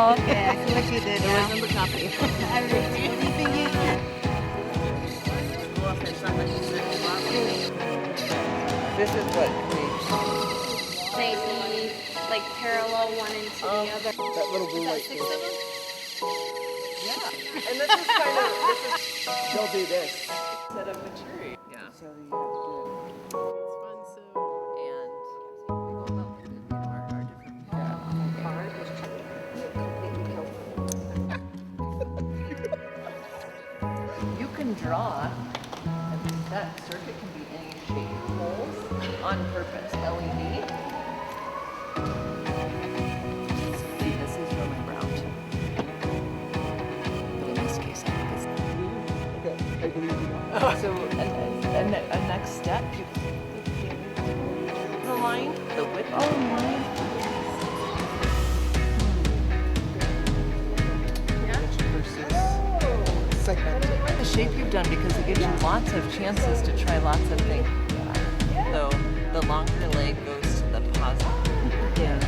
Okay, I see what you did now. There was number copy. I was sleeping in. This is what creates Maybe like parallel one into the other. that little blue light. Six of them? Yeah. And this is kind of, they'll do this. Instead of maturing. Yeah. So you have to do it. It's fun, so. And we go about our different. You can draw, and that circuit can be any shape. Holes on purpose. LED. See, this is really brown. But in this case, I think it's. Okay, I believe you. So, and a next step, you the line, the width of the line. Versus Segmented. the shape you've done, because it gives you lots of chances to try lots of things. So the longer leg goes to the positive. Yeah.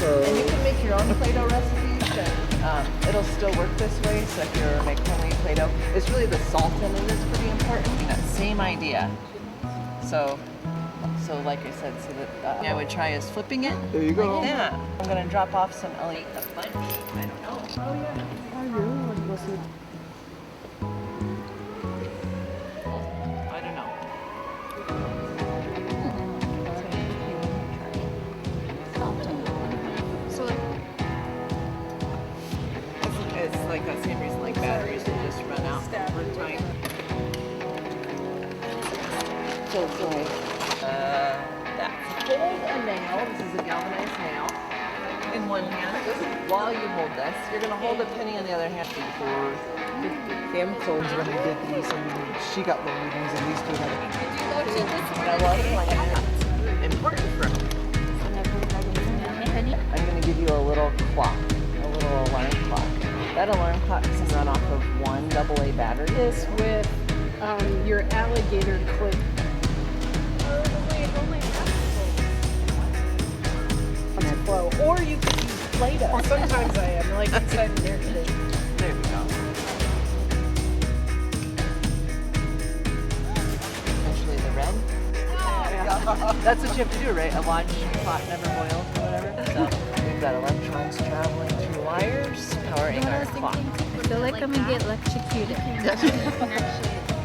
And you can make your own Play-Doh recipes, and it'll still work this way. So if you're making homemade Play-Doh, it's really the salt in it is pretty important. That same idea. So like I said, so that I would try is flipping it. There you go. Like that. I'm gonna drop off some LED. A bunch. I don't know. Oh yeah. I really want to go see. I don't know. So like It's like that same reason like batteries will just run out over time. So it's like that. Hold a nail. This is a galvanized nail in one hand. While you hold this, you're gonna hold a penny in the other hand. Them clones when they did these, and she got low readings, and these two had. That was like important for me. I'm gonna give you a little clock, a little alarm clock. That alarm clock can run off of one AA battery. This with your alligator clip. Flow. Or you could use Play-Doh. Sometimes I am, like inside the air conditioner. There we go. Eventually the red. That's what you have to do, right? A large pot never boils or whatever. So we've got electrons traveling through wires, powering our clock. I feel like I'm gonna get electrocuted.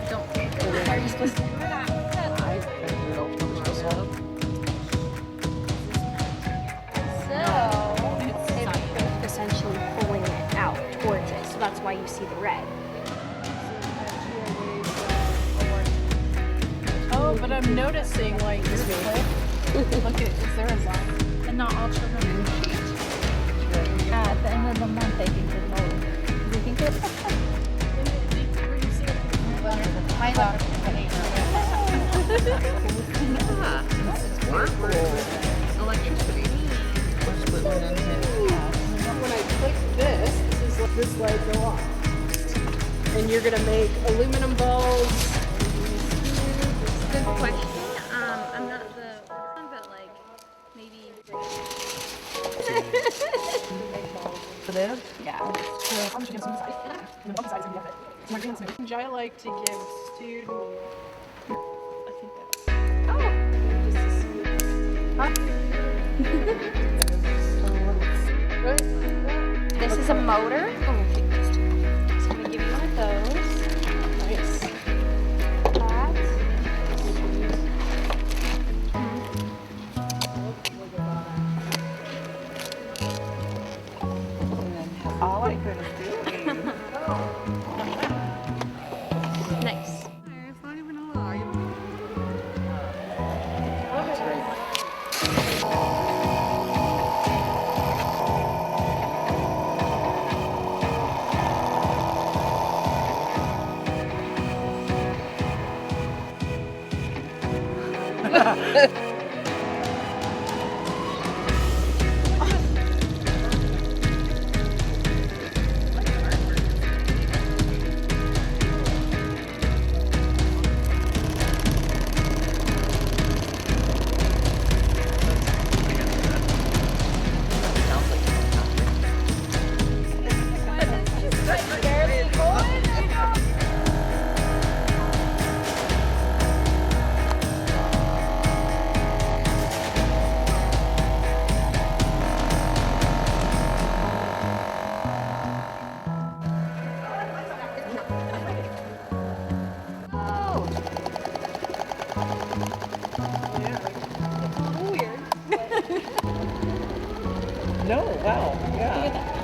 Don't. Are you supposed to? It's essentially pulling it out towards it, so that's why you see the red. Oh, but I'm noticing like this clip. Look at, is there a line? And not all children. At the end of the month, they think it's low. They think it's my daughter. Electricity. When I click this, this light go off. And you're gonna make aluminum balls. Good question. I'm not the one, but like maybe. Yeah. Which I like to give students. I think This is a motor. So I'm gonna give you one of those. nice. That. All I could do. Nice. It's not even alive. know. Yeah. Look at that.